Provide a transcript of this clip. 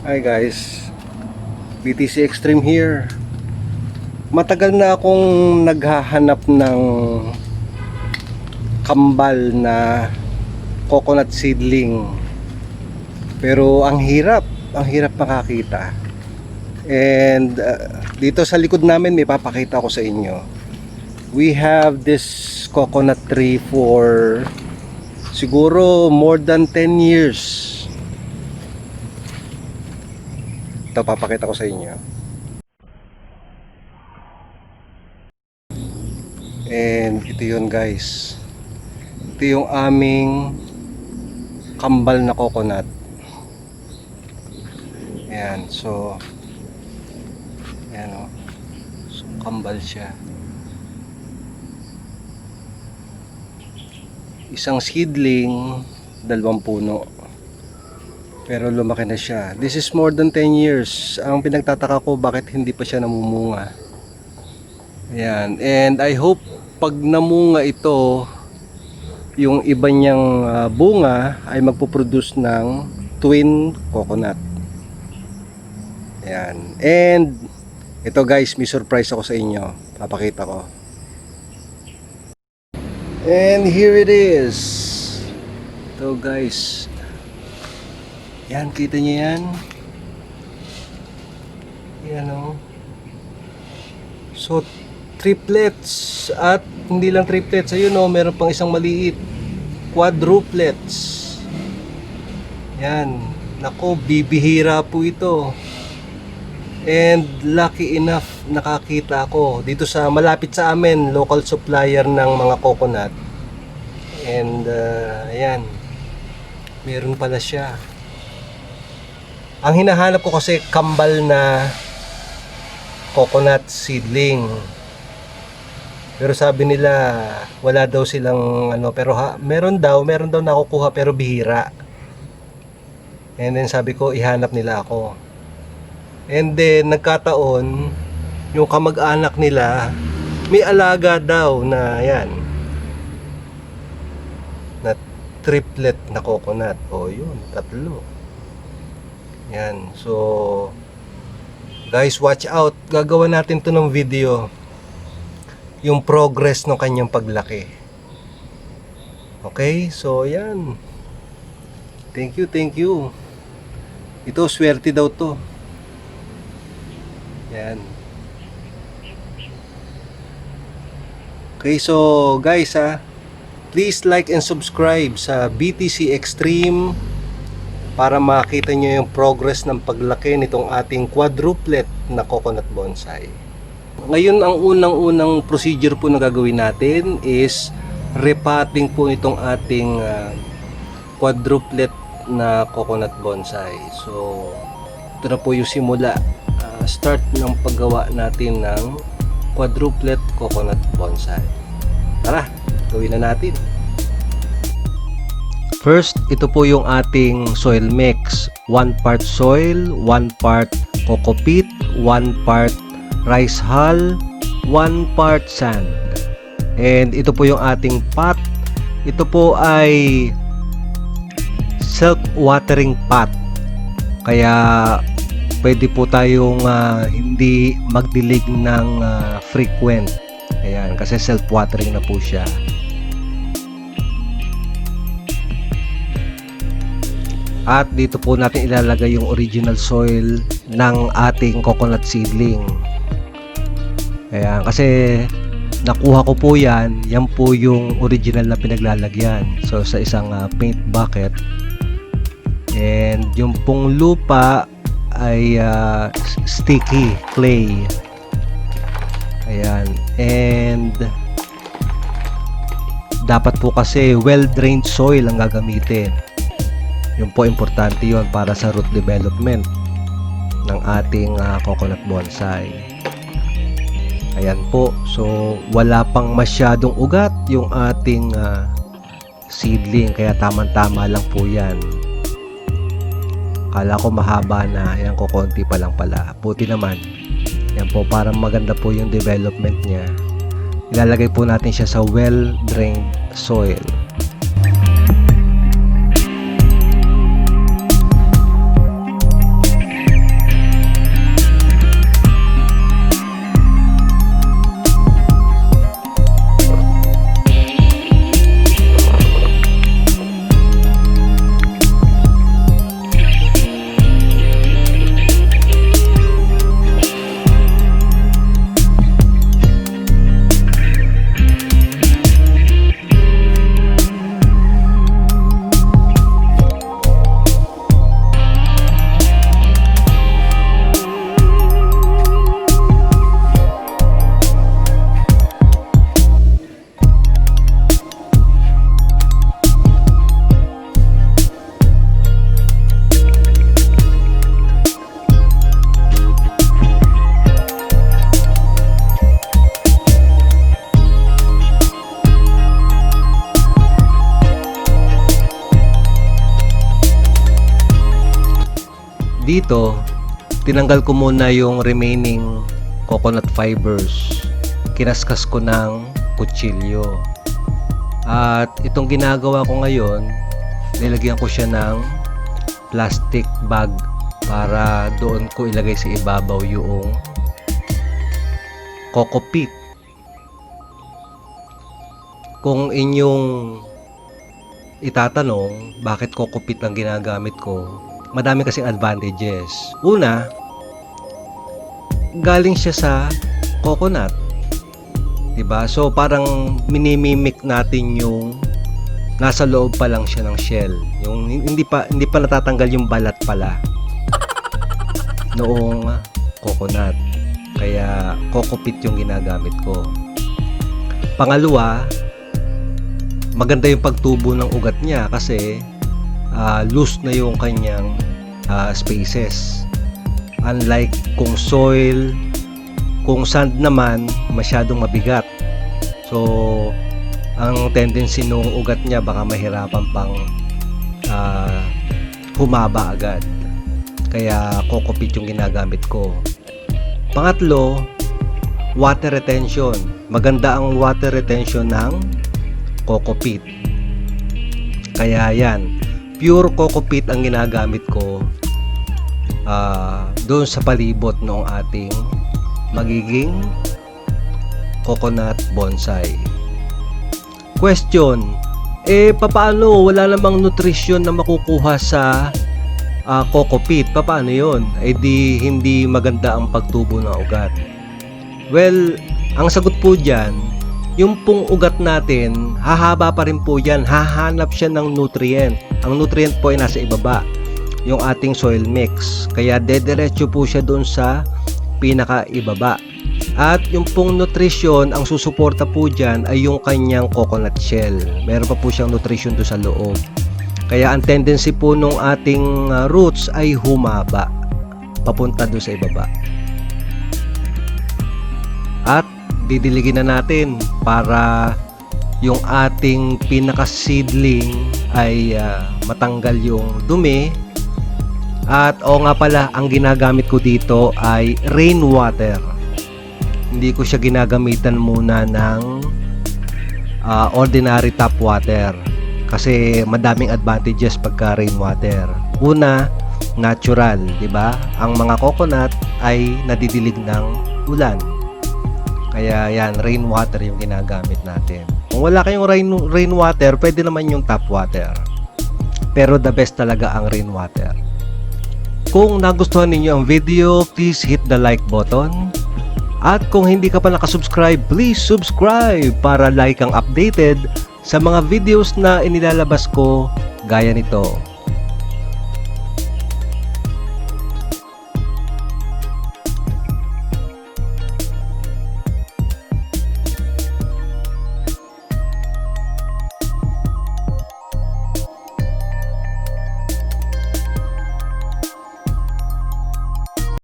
Hi guys, BTC Extreme here. Matagal na akong naghahanap ng kambal na coconut seedling. Pero ang hirap makakita. And dito sa likod namin may papakita ko sa inyo. We have this coconut tree for siguro more than 10 years. Ito papakita ko sa inyo. And ito yun guys. Ito yung aming kambal na coconut. Ayan, so ayan o. So kambal siya. Isang seedling, 2 puno. Pero lumaki na siya. This is more than 10 years. Ang pinagtataka ko bakit hindi pa siya namumunga. Ayan. And I hope pag namunga ito, yung iba niyang bunga ay magpo-produce ng twin coconut. Ayan. And ito guys, may surprise ako sa inyo. Papakita ko. And here it is. Ito guys. Yan, kita niyo yan? Yan o. So, triplets. At hindi lang triplets. Ayun o, meron pang isang maliit. Quadruplets. Yan. Nako, bibihira po ito. And lucky enough, nakakita ako. Dito sa malapit sa amin, local supplier ng mga coconut. And, ayan. Meron pala siya. Ang hinahanap ko kasi kambal na coconut seedling. Pero sabi nila wala daw silang pero meron daw nakukuha pero bihira. And then sabi ko ihanap nila ako. And then nagkataon yung kamag-anak nila may alaga daw na yan. Na triplet na coconut. O yun, 3. Yan, so guys, watch out. Gagawa natin to ng video yung progress ng kanyang paglaki. Okay, so yan. Thank you. Ito, swerte daw to. Yan. Okay, so guys please like and subscribe sa BTC Extreme para makita nyo yung progress ng paglaki nitong ating quadruplet na coconut bonsai. Ngayon ang unang procedure po na gagawin natin is repotting po itong ating quadruplet na coconut bonsai. So ito na po yung simula, start ng paggawa natin ng quadruplet coconut bonsai. Tara, gawin na natin. First, ito po yung ating soil mix. 1 part soil, 1 part coco peat, 1 part rice hull, 1 part sand. And ito po yung ating pot. Ito po ay self-watering pot. Kaya pwede po tayong hindi magdilig ng frequent. Ayan, kasi self-watering na po siya. At dito po natin ilalagay yung original soil ng ating coconut seedling. Ayan, kasi nakuha ko po yan po yung original na pinaglalagyan. So sa isang paint bucket. And yung pong lupa ay sticky clay. Ayan, and dapat po kasi well-drained soil ang gagamitin. Yun po, importante yun para sa root development ng ating coconut bonsai. Ayan po, so wala pang masyadong ugat yung ating seedling, kaya tamang-tama lang po yan. Kala ko mahaba na, yan ko konti pa lang pala. Buti naman, yan po, parang maganda po yung development niya. Ilalagay po natin siya sa well-drained soil. dito, tinanggal ko muna yung remaining coconut fibers. Kinaskas ko ng kutsilyo. At itong ginagawa ko ngayon, nilagyan ko siya ng plastic bag para doon ko ilagay sa ibabaw yung coco peat. Kung inyong itatanong bakit coco peat ang ginagamit ko, madami kasing advantages. Una, galing siya sa coconut, diba? So parang minimimik natin yung nasa loob pa lang siya ng shell, yung hindi pa natatanggal yung balat pala noong coconut. Kaya coco peat yung ginagamit ko. Pangalawa, maganda yung pagtubo ng ugat niya kasi loose na yung kanyang spaces. Unlike kung soil, kung sand naman, masyadong mabigat. So, ang tendency ng ugat niya baka mahirapan pang humaba agad. Kaya coco peat yung ginagamit ko. Pangatlo, water retention. Maganda ang water retention ng coco peat. Kaya yan, pure coco peat ang ginagamit ko doon sa palibot ng ating magiging coconut bonsai. Question, papaano wala namang nutrition na makukuha sa coco peat? Papaano yun? Di hindi maganda ang pagtubo ng ugat. Well, ang sagot po dyan, yung pong ugat natin, hahaba pa rin po yan. Hahanap siya ng nutrient. Ang nutrient po ay nasa ibaba, yung ating soil mix. Kaya dediretso po siya doon sa pinaka-ibaba. At yung pong nutrition, ang susuporta po dyan ay yung kanyang coconut shell. Meron pa po siyang nutrition doon sa loob. Kaya ang tendency po nung ating roots ay humaba papunta doon sa ibaba. At didiligin na natin para yung ating pinaka-seedling ay matanggal yung dumi. At nga pala, ang ginagamit ko dito ay rainwater. Hindi ko siya ginagamitan muna ng ordinary tap water. Kasi madaming advantages pagka rainwater. Una, natural, 'di ba? Ang mga coconut ay nadidilig ng ulan. Kaya yan, rainwater yung ginagamit natin. Kung wala kayong rainwater, pwede naman yung tap water. Pero the best talaga ang rainwater. Kung nagustuhan ninyo ang video, please hit the like button. At kung hindi ka pa nakasubscribe, please subscribe para like kang updated sa mga videos na inilalabas ko gaya nito.